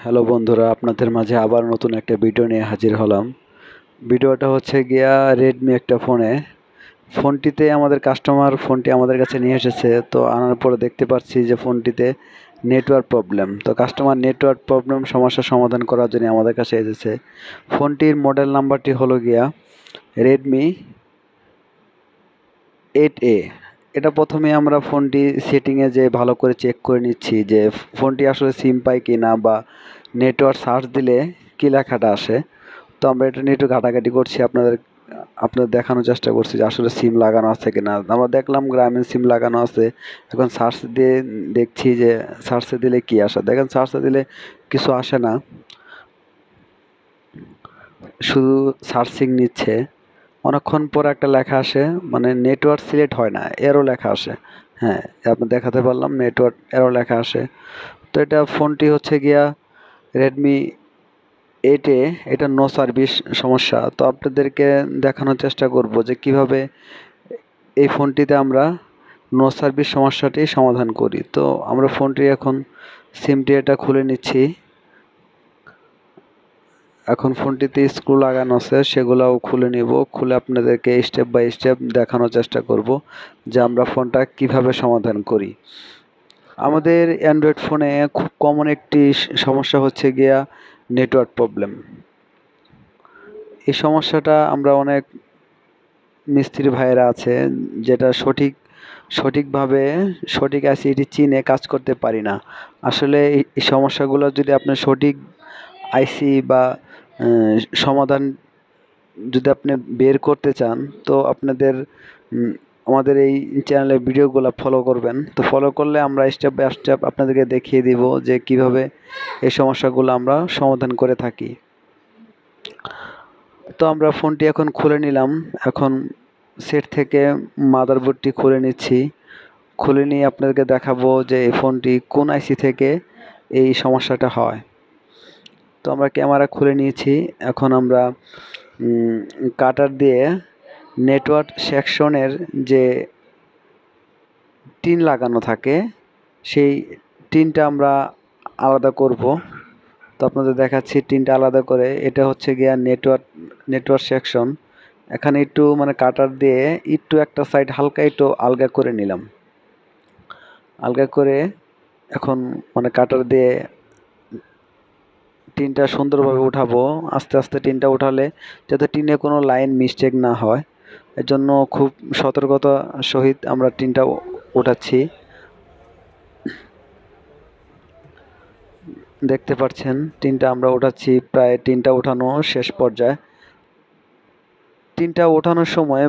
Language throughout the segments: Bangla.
হ্যালো বন্ধুরা, আপনাদের মাঝে আবার নতুন একটা ভিডিও নিয়ে হাজির হলাম। ভিডিওটা হচ্ছে গিয়া রেডমি একটা ফোনটিতে আমাদের কাস্টমার ফোনটি আমাদের কাছে নিয়ে এসেছে। তো আনার পরে দেখতে পাচ্ছি যে ফোনটিতে নেটওয়ার্ক প্রবলেম। তো কাস্টমার নেটওয়ার্ক প্রবলেম সমস্যার সমাধান করার জন্য আমাদের কাছে এসেছে। ফোনটির মডেল নাম্বারটি হলো গিয়া রেডমি 8A। এটা প্রথমে আমরা ফোনটি সেটিংয়ে যে ভালো করে চেক করে নিচ্ছি যে ফোনটি আসলে সিম পায় কি না, বা নেটওয়ার্ক সার্চ দিলে কী লেখাটা আসে। তো আমরা এটা নিয়ে একটু ঘাটাঘাটি করছি, আপনাদের দেখানোর চেষ্টা করছি যে আসলে সিম লাগানো আছে কি না। আমরা দেখলাম গ্রামীণ সিম লাগানো আছে। এখন সার্চ দিয়ে দেখছি যে সার্চে দিলে কি আসে। দেখেন সার্চে দিলে কিছু আসে না, শুধু সার্চিং নিচ্ছে। অনেকক্ষণ পর একটা লেখা আসে, মানে নেটওয়ার্ক সিলেক্ট হয় না, এরও লেখা আসে। হ্যাঁ, আপনি দেখাতে পারলাম নেটওয়ার্ক এরও লেখা আসে। তো এটা ফোনটি হচ্ছে গিয়া রেডমি 8A। এটা নো সার্ভিস সমস্যা। তো আপনাদেরকে দেখানোর চেষ্টা করব যে কিভাবে এই ফোনটিতে আমরা নো সার্ভিস সমস্যাটি সমাধান করি। তো আমরা ফোনটি এখন সিমটি এটা খুলে নিচ্ছি। এখন ফোনটিতে স্ক্রু লাগানো আছে, সেগুলোও খুলে নিব। খুলে আপনাদেরকে স্টেপ বাই স্টেপ দেখানোর চেষ্টা করব যে আমরা ফোনটা কিভাবে সমাধান করি। আমাদের অ্যান্ড্রয়েড ফোনে খুব কমন একটি সমস্যা হচ্ছে গিয়া নেটওয়ার্ক প্রবলেম। এই সমস্যাটা আমরা অনেক মিস্ত্রি ভাইয়েরা আছে যেটা সঠিকভাবে সঠিক আইসিটি চিনে কাজ করতে পারি না। আসলে এই সমস্যাগুলো যদি আপনি সঠিক আইসি বা সমাধান যদি আপনি বের করতে চান, তো আপনাদের আমাদের এই চ্যানেলের ভিডিওগুলো ফলো করবেন। তো ফলো করলে আমরা স্টেপ বাই স্টেপ আপনাদেরকে দেখিয়ে দিব যে কিভাবে এই সমস্যাগুলো আমরা সমাধান করে থাকি। তো আমরা ফোনটি এখন খুলে নিলাম। এখন সেট থেকে মাদারবোর্ডটি খুলে নিচ্ছি। খুলে নিয়ে আপনাদেরকে দেখাবো যে এই ফোনটি কোন আইসি থেকে এই সমস্যাটা হয়। তো আমরা ক্যামেরা খুলে নিয়েছি। এখন আমরা কাটার দিয়ে নেটওয়ার্ক সেকশনের যে টিন লাগানো থাকে সেই টিনটা আমরা আলাদা করব। তো আপনাদের দেখাচ্ছি টিনটা আলাদা করে। এটা হচ্ছে গিয়া নেটওয়ার্ক সেকশন। এখানে একটু মানে কাটার দিয়ে একটু একটা সাইড হালকা একটু আলগা করে নিলাম। আলগা করে এখন মানে কাটার দিয়ে টিনটা সুন্দরভাবে উঠাবো। আস্তে আস্তে টিনটা উঠালে যাতে টিনে কোনো লাইন মিস্টেক না হয়, এর জন্য খুব সতর্কতা সহিত আমরা টিনটা উঠাচ্ছি। দেখতে পাচ্ছেন টিনটা আমরা উঠাচ্ছি, প্রায় টিনটা উঠানো শেষ পর্যায়ে। টিনটা ওঠানোর সময়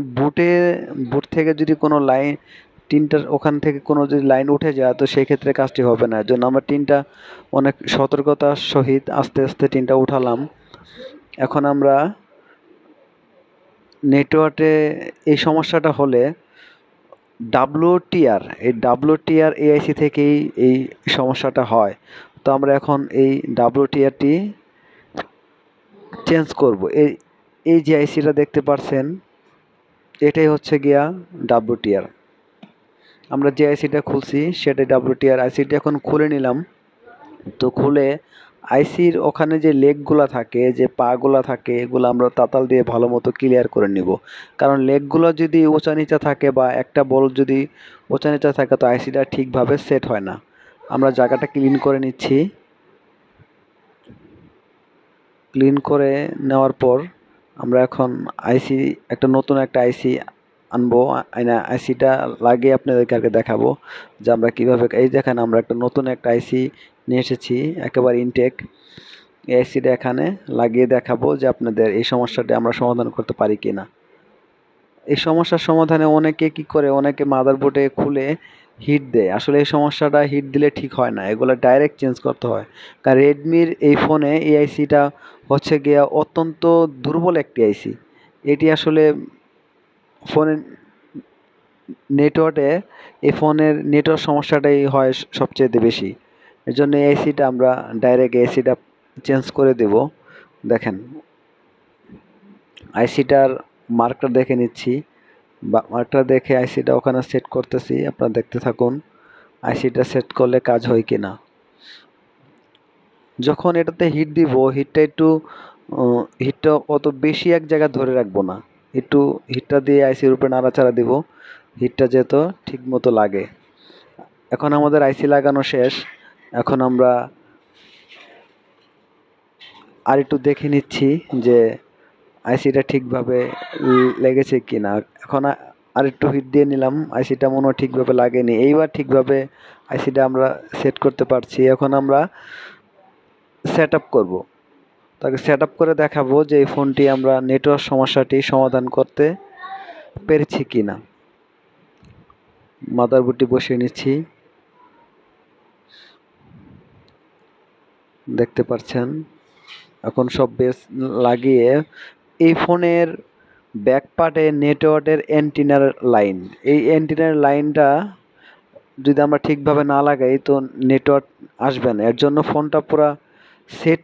বুট থেকে যদি কোনো লাইন টিনটার ওখান থেকে কোনো যদি লাইন উঠে যায়, তো সেই ক্ষেত্রে কাজটি হবে না। এর জন্য আমরা টিনটা অনেক সতর্কতার সহিত আস্তে আস্তে টিনটা উঠালাম। এখন আমরা নেটওয়ার্কে এই সমস্যাটা হলে ডাব্লিউটিআর এআইসি থেকেই এই সমস্যাটা হয়। তো আমরা এখন এই ডাব্লিউটিআরটি চেঞ্জ করব। এই যে আইসিটা দেখতে পাচ্ছেন, এটাই হচ্ছে গিয়া ডাব্লিউটিআর। আমরা যে আইসিটা খুলছি সেটাই ডাব্লিউটিআর। আইসিটা এখন খুলে নিলাম। তো খুলে আইসির ওখানে যে লেগগুলো থাকে, যে পাগুলো থাকে, এগুলো আমরা তাতাল দিয়ে ভালো মতো ক্লিয়ার করে নিব। কারণ লেগগুলো যদি উঁচা নিচা থাকে বা একটা বল যদি উঁচা নিচা থাকে, তো আইসিটা ঠিকভাবে সেট হয় না। আমরা জায়গাটা ক্লিন করে নিচ্ছি। ক্লিন করে নেওয়ার পর আমরা এখন নতুন একটা আইসি আনবো। আইসিটা লাগিয়ে আপনাদেরকে আগে দেখাবো যে আমরা কীভাবে। এই দেখেন আমরা নতুন একটা আইসি নিয়ে এসেছি, একেবারে ইনটেক। এই আইসিটা এখানে লাগিয়ে দেখাবো যে আপনাদের এই সমস্যাটা আমরা সমাধান করতে পারি কি না। এই সমস্যার সমাধানে অনেকে মাদারবোর্ডে খুলে হিট দেয়। আসলে এই সমস্যাটা হিট দিলে ঠিক হয় না, এগুলো ডাইরেক্ট চেঞ্জ করতে হয়। কারণ রেডমির এই ফোনে এই আইসিটা হচ্ছে গিয়া অত্যন্ত দুর্বল একটি আইসি। এটি আসলে ফোনের এই ফোনের নেটওয়ার্ক সমস্যাটাই হয় সবচেয়ে বেশি। এর জন্য এই আইসিটা আমরা ডাইরেক্ট এসিটা চেঞ্জ করে দেব। দেখেন আইসিটার মার্কটা দেখে নিচ্ছি, বা মার্কটা দেখে আইসিটা ওখানে সেট করতেছি। আপনারা দেখতে থাকুন আইসিটা সেট করলে কাজ হয় কি না। যখন এটাতে হিট দিব, হিটটা অত বেশি এক জায়গায় ধরে রাখবো না, একটু হিটটা দিয়ে আইসির উপরে নাড়াচাড়া দিব, হিটটা যেত ঠিক মতো লাগে। এখন আমাদের আইসি লাগানো শেষ। এখন আমরা আর একটু দেখে নিচ্ছি যে আইসিটা ঠিকভাবে লেগেছে কিনা। এখন আর একটু হিট দিয়ে নিলাম, আইসিটা মনে হয় ঠিকভাবে লাগেনি। এইবার ঠিকভাবে আইসিটা আমরা সেট করতে পারছি। এখন আমরা সেট আপ করবো, তাকে সেট আপ করে দেখাবো যে এই ফোনটি আমরা নেটওয়ার্ক সমস্যাটি সমাধান করতে পেরেছি কিনা। মাদারবোর্ডটি বসিয়ে নিচ্ছি, দেখতে পাচ্ছেন। এখন সব বেস লাগিয়ে এই ফোনের ব্যাক পার্টে নেটওয়ার্কের অ্যান্টিনার লাইন, এই অ্যান্টিনার লাইনটা যদি আমরা ঠিকভাবে না লাগাই তো নেটওয়ার্ক আসবে না। এর জন্য ফোনটা পুরো সেট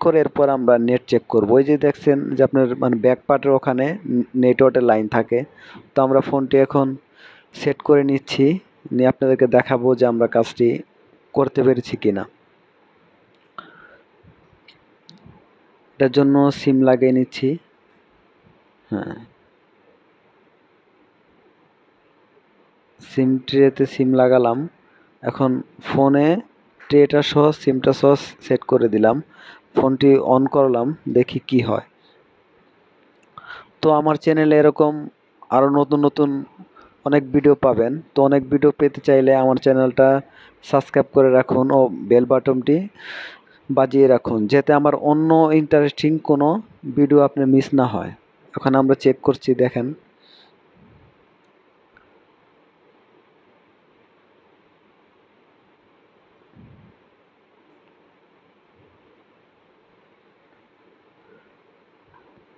করে এরপর আমরা নেট চেক করব। ওই যে দেখছেন যে আপনার মানে ব্যাক পার্টের ওখানে নেটওয়ার্কের লাইন থাকে। তো আমরা ফোনটি এখন সেট করে নিচ্ছি, নিয়ে আপনাদেরকে দেখাবো যে আমরা কাজটি করতে পেরেছি কিনা। এটার জন্য সিম লাগিয়ে নিচ্ছি। হ্যাঁ, সিম ট্রেতে সিম লাগালাম। এখন ফোনে ট্রেটা সহ সিমটা সহ সেট করে দিলাম। ফোনটি অন করলাম, দেখি কি হয়। তো আমার চ্যানেলে এরকম আরও নতুন নতুন অনেক ভিডিও পাবেন। তো অনেক ভিডিও পেতে চাইলে আমার চ্যানেলটা সাবস্ক্রাইব করে রাখুন ও বেল বাটনটি বাজিয়ে রাখুন, যাতে আমার অন্য ইন্টারেস্টিং কোনো ভিডিও আপনার মিস না হয়। এখন আমরা চেক করছি, দেখেন।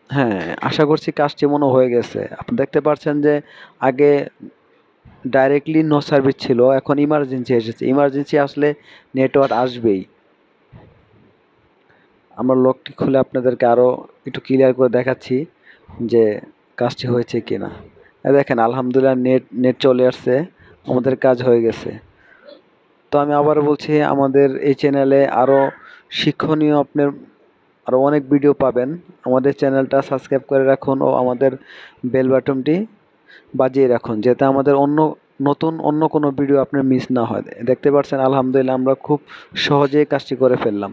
হ্যাঁ, আশা করছি কাজটি মনে হয়ে গেছে। আপনি দেখতে পাচ্ছেন যে আগে ডাইরেক্টলি নো সার্ভিস ছিল, এখন ইমার্জেন্সি এসেছে। ইমার্জেন্সি আসলে নেটওয়ার্ক আসবেই। আমরা লকটি খুলে আপনাদেরকে আরও একটু ক্লিয়ার করে দেখাচ্ছি যে কাজটি হয়েছে কিনা। দেখেন, আলহামদুলিল্লাহ নেট চলে আসছে, আমাদের কাজ হয়ে গেছে। তো আমি আবার বলছি, আমাদের এই চ্যানেলে আরও শিক্ষণীয় আপনার আরও অনেক ভিডিও পাবেন। আমাদের চ্যানেলটা সাবস্ক্রাইব করে রাখুন ও আমাদের বেল বাটনটি বাজিয়ে রাখুন, যাতে আমাদের অন্য কোনো ভিডিও আপনার মিস না হয়। দেখতে পাচ্ছেন, আলহামদুলিল্লাহ আমরা খুব সহজেই কাজটি করে ফেললাম।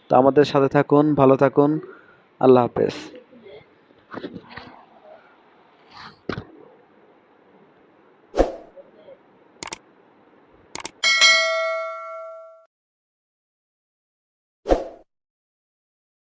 তো আমাদের সাথে থাকুন, ভালো থাকুন, আল্লাহ হাফেজ।